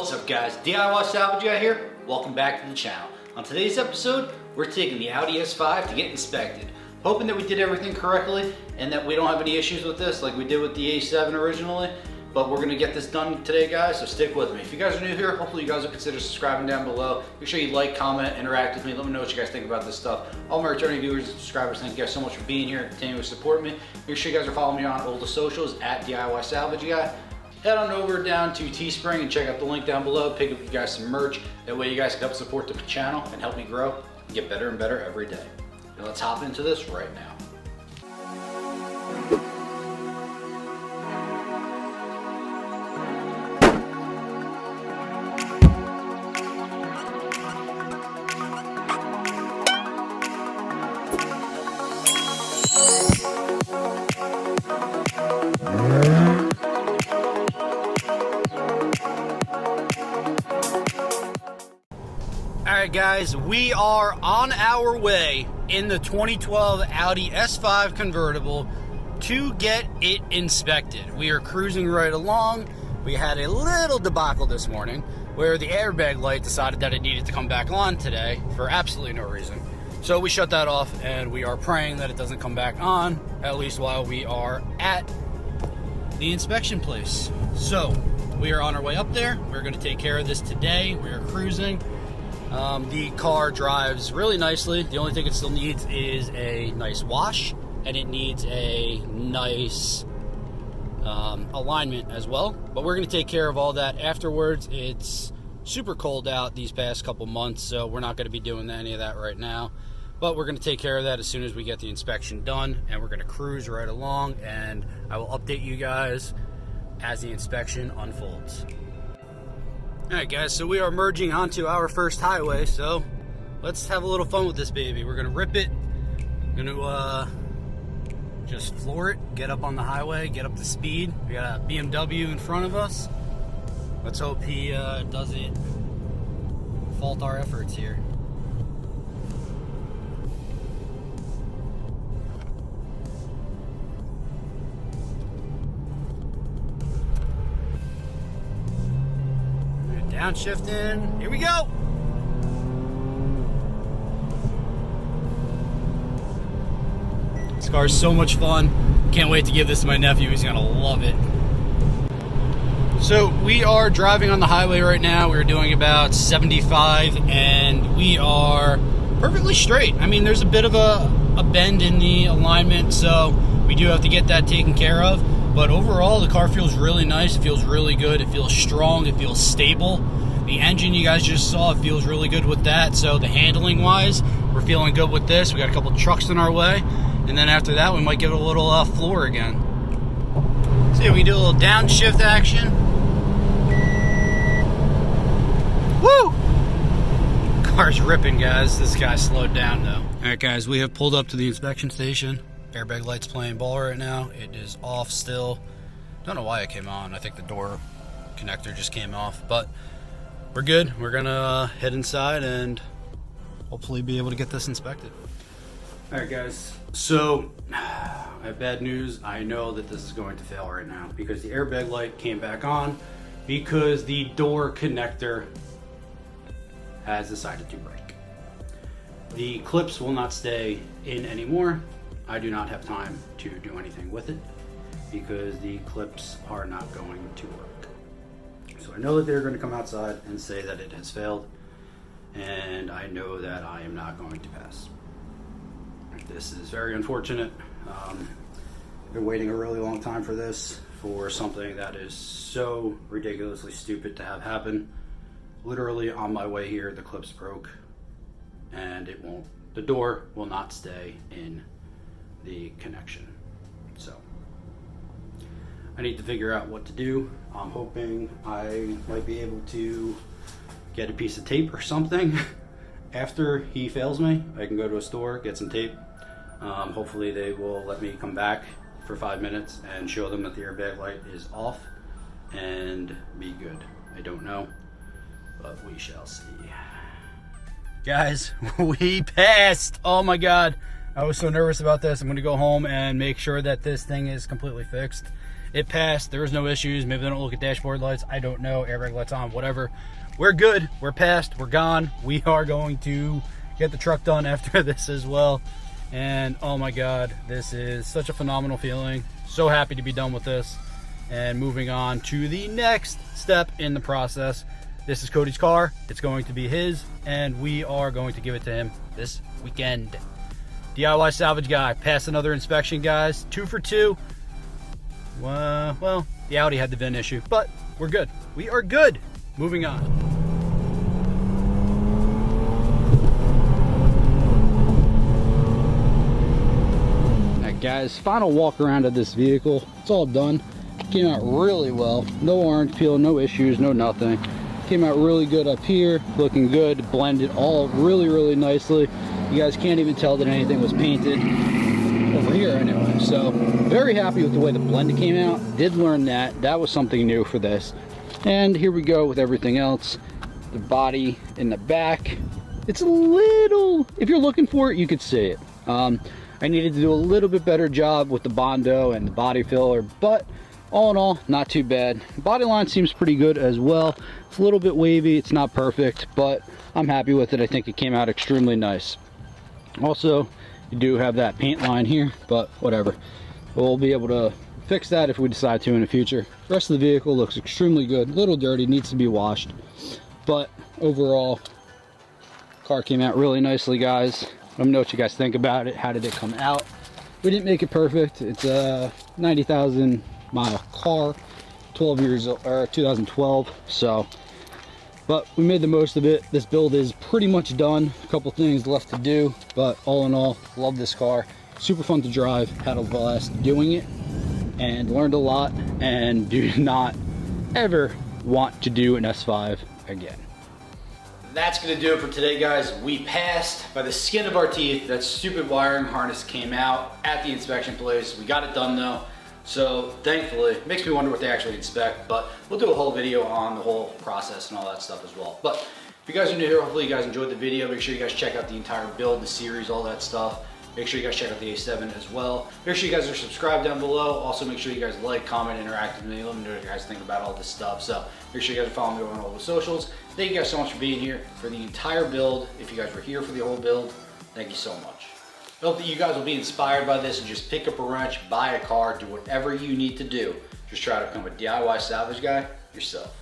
What's up guys, DIY Salvage Guy here. Welcome back to the channel. On today's episode, we're taking the Audi S5 to get inspected. Hoping that we did everything correctly and that we don't have any issues with this like we did with the A7 originally. But we're gonna get this done today guys, so stick with me. If you guys are new here, hopefully you guys will consider subscribing down below. Make sure you like, comment, interact with me. Let me know what you guys think about this stuff. All my returning viewers and subscribers, thank you guys so much for being here and continuing to support me. Make sure you guys are following me on all the socials at DIY Salvage Guy. Head on over down to Teespring and check out the link down below. Pick up you guys some merch. That way you guys can help support the channel and help me grow and get better and better every day. Now let's hop into this right now. Alright guys, we are on our way in the 2012 Audi S5 convertible to get it inspected. We are cruising right along. We had a little debacle this morning where the airbag light decided that it needed to come back on today for absolutely no reason. So we shut that off and we are praying that it doesn't come back on, at least while we are at the inspection place. So we are on our way up there. We're going to take care of this today. We are cruising. The car drives really nicely. The only thing it still needs is a nice wash, and it needs a nice alignment as well. But we're going to take care of all that afterwards. It's super cold out these past couple months, so we're not going to be doing any of that right now. But we're going to take care of that as soon as we get the inspection done, and we're going to cruise right along, and I will update you guys as the inspection unfolds. Alright guys, so we are merging onto our first highway, so let's have a little fun with this baby. We're going to rip it, going to just floor it, get up on the highway, get up to speed. We got a BMW in front of us. Let's hope he doesn't fault our efforts here. Downshifting, here we go. This car is so much fun. Can't wait to give this to my nephew. He's gonna love it. So we are driving on the highway right now. We're doing about 75 and we are perfectly straight. I mean, there's a bit of a bend in the alignment, so we do have to get that taken care of. But overall, the car feels really nice. It feels really good. It feels strong. It feels stable. The engine you guys just saw, it feels really good with that. So the handling wise, we're feeling good with this. We got a couple trucks in our way. And then after that, we might give it a little floor again. See, we do a little downshift action. Woo! Car's ripping, guys. This guy slowed down though. All right, guys, we have pulled up to the inspection station. Airbag light's playing ball right now. It is off still. Don't know why it came on. I think the door connector just came off, but we're good. We're gonna head inside and hopefully be able to get this inspected. All right, guys. So I have bad news. I know that this is going to fail right now because the airbag light came back on because the door connector has decided to break. The clips will not stay in anymore. I do not have time to do anything with it because the clips are not going to work. So I know that they're going to come outside and say that it has failed, and I know that I am not going to pass. This is very unfortunate. I've been waiting a really long time for this, for something that is so ridiculously stupid to have happen. Literally on my way here, the clips broke, and the door will not stay in the connection. So I need to figure out what to do. I'm hoping I might be able to get a piece of tape or something. After he fails me, I can go to a store, get some tape. Hopefully they will let me come back for 5 minutes and show them that the airbag light is off and be good. I don't know, but we shall see. Guys, we passed. Oh my God. I was so nervous about this. I'm going to go home and make sure that this thing is completely fixed. It passed. There was no issues. Maybe they don't look at dashboard lights. I don't know. Airbag lights on, whatever. We're good. We're passed. We're gone. We are going to get the truck done after this as well. And oh my God, this is such a phenomenal feeling. So happy to be done with this and moving on to the next step in the process. This is Cody's car. It's going to be his, and we are going to give it to him this weekend. DIY salvage guy, passed another inspection, guys. 2 for 2. Well, the Audi had the VIN issue, but we're good. We are good. Moving on. Alright guys, final walk around of this vehicle. It's all done. Came out really well. No orange peel, no issues, no nothing. Came out really good up here, looking good, blended all really nicely. You guys can't even tell that anything was painted over here anyway. So very happy with the way the blend came out. Did learn that was something new for this. And here we go with everything else. The body in the back, it's a little, if you're looking for it, you could see it. I needed to do a little bit better job with the Bondo and the body filler, but all in all, not too bad. Body line seems pretty good as well. It's a little bit wavy, it's not perfect, but I'm happy with it. I think it came out extremely nice. Also, you do have that paint line here, but whatever. We'll be able to fix that if we decide to in the future. The rest of the vehicle looks extremely good. A little dirty, needs to be washed. But overall, car came out really nicely, guys. Let me know what you guys think about it. How did it come out? We didn't make it perfect. It's a 90,000 mile car, 12 years old, or 2012. So, but we made the most of it. This build is pretty much done. A couple things left to do, but all in all, love this car. Super fun to drive. Had a blast doing it and learned a lot, and do not ever want to do an S5 again. That's gonna do it for today, guys. We passed by the skin of our teeth. That stupid wiring harness came out at the inspection place. We got it done though. So thankfully, it makes me wonder what they actually inspect, but we'll do a whole video on the whole process and all that stuff as well. But if you guys are new here, hopefully you guys enjoyed the video. Make sure you guys check out the entire build, the series, all that stuff. Make sure you guys check out the A7 as well. Make sure you guys are subscribed down below. Also make sure you guys like, comment, interact with me. Let me know what you guys think about all this stuff. So make sure you guys are following me on all the socials. Thank you guys so much for being here for the entire build. If you guys were here for the whole build, thank you so much. I hope that you guys will be inspired by this and just pick up a wrench, buy a car, do whatever you need to do. Just try to become a DIY salvage guy yourself.